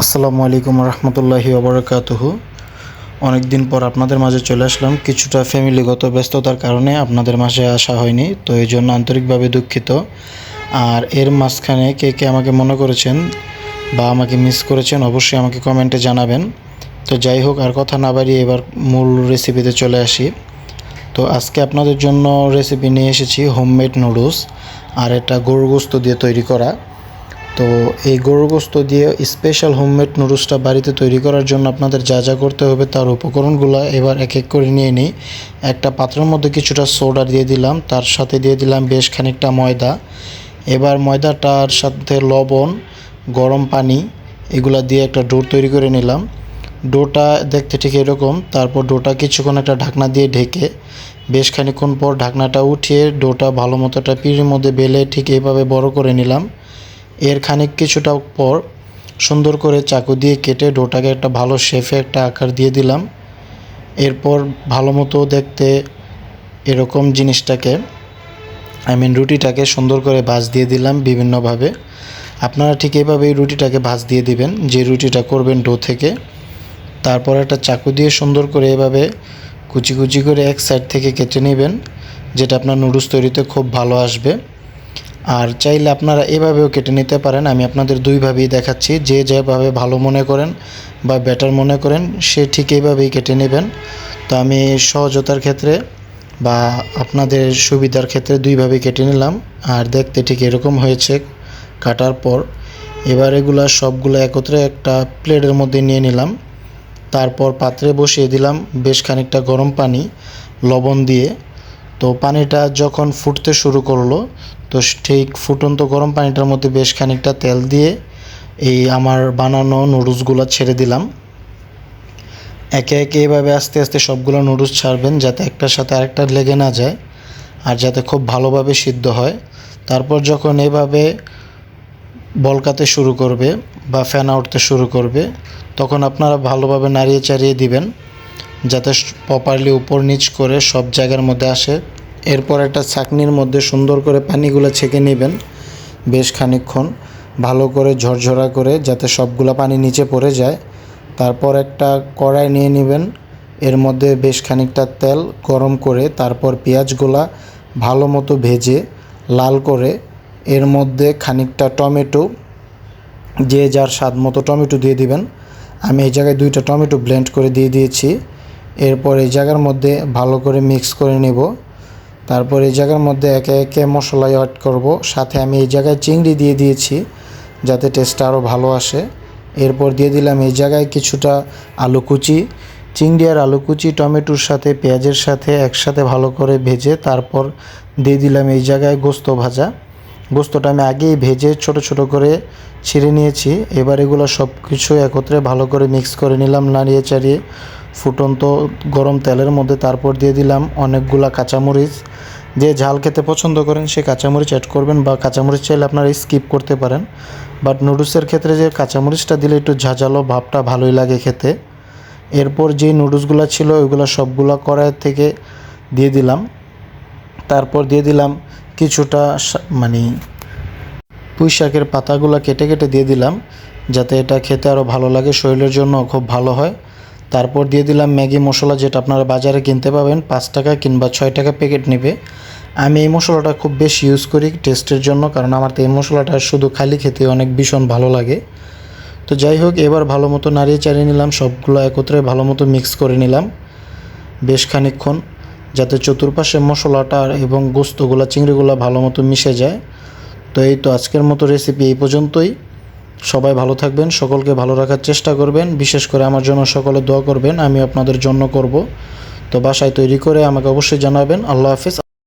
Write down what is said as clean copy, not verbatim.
আসসালামু আলাইকুম রহমতুল্লাহি ওবরাকাতুহু। অনেক দিন পর আপনাদের মাঝে চলে আসলাম। কিছুটা ফ্যামিলিগত ব্যস্ততার কারণে আপনাদের মাঝে আসা হয়নি, তো এই জন্য আন্তরিকভাবে দুঃখিত। আর এর মাঝখানে কে কে আমাকে মনে করেছেন বা আমাকে মিস করেছেন অবশ্যই আমাকে কমেন্টে জানাবেন। তো যাই হোক, আর কথা না বাড়িয়ে এবার মূল রেসিপিতে চলে আসি। তো আজকে আপনাদের জন্য রেসিপি নিয়ে এসেছি হোমমেড নুডলস, আর এটা গরুর গোশত দিয়ে তৈরি করা। তো এই গরুর গোশত দিয়ে স্পেশাল হোমমেড নুডলসটা বাড়িতে তৈরি করার জন্য আপনাদের যা যা করতে হবে তার উপকরণগুলো এবার এক এক করে নিয়ে নিই। একটা পাত্রের মধ্যে কিছুটা সোডা দিয়ে দিলাম, তার সাথে দিয়ে দিলাম বেশ খানিকটা ময়দা। এবার ময়দাটার সাথে লবণ, গরম পানি এগুলা দিয়ে একটা ডো তৈরি করে নিলাম। ডোটা দেখতে ঠিক এরকম। তারপর ডোটা কিছুক্ষণ একটা ঢাকনা দিয়ে ঢেকে বেশ খানিকক্ষণ পর ঢাকনাটা উঠিয়ে ডোটা ভালো মতো একটা পিঁড়ির মধ্যে বেলে ঠিক এইভাবে বড় করে নিলাম। এর কিছুটা পর সুন্দর করে চাকু দিয়ে কেটে ডোটাকে একটা ভালো শেপে একটা আকার দিয়ে দিলাম। এরপর ভালো মতো দেখতে এরকম জিনিসটাকে রুটিটাকে সুন্দর করে ভাঁজ দিয়ে দিলাম বিভিন্নভাবে। আপনারা ঠিক এইভাবেই রুটিটাকে ভাঁজ দিয়ে দিবেন যে রুটিটা করবেন ডো থেকে। তারপর একটা চাকু দিয়ে সুন্দর করে এভাবে কুচি কুচি করে এক সাইড থেকে কেটে নেবেন, যেটা আপনার নুডলস তৈরিতে খুব ভালো আসবে। আর চাইলে আপনারা এভাবেও কেটে নিতে পারেন। আমি আপনাদের দুইভাবেই দেখাচ্ছি, যে যেভাবে ভালো মনে করেন বা বেটার মনে করেন সে ঠিক এইভাবেই কেটে নেবেন। তো আমি সহজতার ক্ষেত্রে বা আপনাদের সুবিধার ক্ষেত্রে দুইভাবেই কেটে নিলাম। আর দেখতে ঠিক এরকম হয়েছে কাটার পর। এবার এগুলা সবগুলো একত্রে একটা প্লেটের মধ্যে নিয়ে নিলাম। তারপর পাত্রে বসিয়ে দিলাম বেশ খানিকটা গরম পানি লবণ দিয়ে। তো পানিটা যখন ফুটতে শুরু করলো, তো ঠিক ফুটন্ত গরম পানিটার মধ্যে বেশ খানিকটা তেল দিয়ে এই আমার বানানো নুডলসগুলো ছেড়ে দিলাম। একে একে এভাবে আস্তে আস্তে সবগুলো নুডলস ছাড়বেন, যাতে একটার সাথে আরেকটা লেগে না যায় আর যাতে খুব ভালোভাবে সিদ্ধ হয়। তারপর যখন এভাবে বলকাতে শুরু করবে বা ফেনা উঠতে শুরু করবে, তখন আপনারা ভালোভাবে নাড়িয়ে চাড়িয়ে দিবেন যাতে প্রপারলি উপর নিচ করে সব জায়গার মধ্যে আসে। এরপর একটা ছাঁকনির মধ্যে সুন্দর করে পানিগুলো ছেঁকে নেবেন বেশ খানিকক্ষণ ভালো করে ঝরঝরা করে, যাতে সবগুলো পানি নিচে পড়ে যায়। তারপর একটা কড়াই নিয়ে নেবেন, এর মধ্যে বেশ খানিকটা তেল গরম করে তারপর পেঁয়াজগুলা ভালো মতো ভেজে লাল করে এর মধ্যে খানিকটা টমেটো, যে যার স্বাদ মতো টমেটো দিয়ে দিবেন। আমি এই জায়গায় 2টা টমেটো ব্লেন্ড করে দিয়ে দিয়েছি। এরপর এই জায়গার মধ্যে ভালো করে মিক্স করে নেব। তারপর এই জায়গার মধ্যে একে একে মশলা অ্যাড করব। সাথে আমি এই জায়গায় চিংড়ি দিয়ে দিয়েছি যাতে টেস্টটা আরও ভালো আসে। এরপর দিয়ে দিলাম এই জায়গায় কিছুটা আলু কুচি। চিংড়ি আর আলু কুচি টমেটোর সাথে পেঁয়াজের সাথে একসাথে ভালো করে ভেজে তারপর দিয়ে দিলাম এই জায়গায় গোস্ত ভাজা। গোস্তটা আমি আগেই ভেজে ছোট ছোট করে ছিঁড়ে নিয়েছি। এবার এগুলো সব কিছু একত্রে ভালো করে মিক্স করে নিলাম নাড়িয়ে চাড়িয়ে ফুটন্ত গরম তেলের মধ্যে। তারপর দিয়ে দিলাম অনেকগুলা কাঁচামরিচ। যে ঝাল খেতে পছন্দ করেন সে কাঁচামরিচ অ্যাড করবেন, বা কাঁচামরিচ চাইলে আপনারা স্কিপ করতে পারেন। বাট নুডলসের ক্ষেত্রে যে কাঁচামরিচটা দিলে একটু ঝাঁঝালো ভাবটা ভালোই লাগে খেতে। এরপর যেই নুডলসগুলো ছিল ওইগুলো সবগুলো কড়াই থেকে দিয়ে দিলাম। তারপর দিয়ে দিলাম কিছুটা পুঁই শাকের পাতাগুলো কেটে কেটে দিয়ে দিলাম, যাতে এটা খেতে আরও ভালো লাগে, শরীরের জন্য খুব ভালো হয়। তারপর দিয়ে দিলাম ম্যাগি মশলা, যেটা আপনারা বাজারে কিনতে পাবেন 5 টাকা কিংবা 6 টাকা প্যাকেট নেবে। আমি এই মশলাটা খুব বেশি ইউজ করি টেস্টের জন্য, কারণ আমার তো এই মশলাটা শুধু খালি খেতে অনেক ভীষণ ভালো লাগে। তো যাই হোক, এবার ভালো মতো নাড়িয়ে চাড়িয়ে নিলাম, সবগুলো একত্রে ভালো মতো মিক্স করে নিলাম বেশ খানিকক্ষণ, যাতে চতুর্পাশে মশলাটা এবং গোস্তগুলো চিংড়িগুলো ভালো মতো মিশে যায়। তো এই তো আজকের মতো রেসিপি এই পর্যন্তই। সবাই ভালো থাকবেন, সকলকে ভালো রাখার চেষ্টা করবেন, বিশেষ করে আমার জন্য সকলে দোয়া করবেন, আমি আপনাদের জন্য করব। তো বাসায় তৈরি করে আমাকে অবশ্যই জানাবেন। আল্লাহ হাফেজ।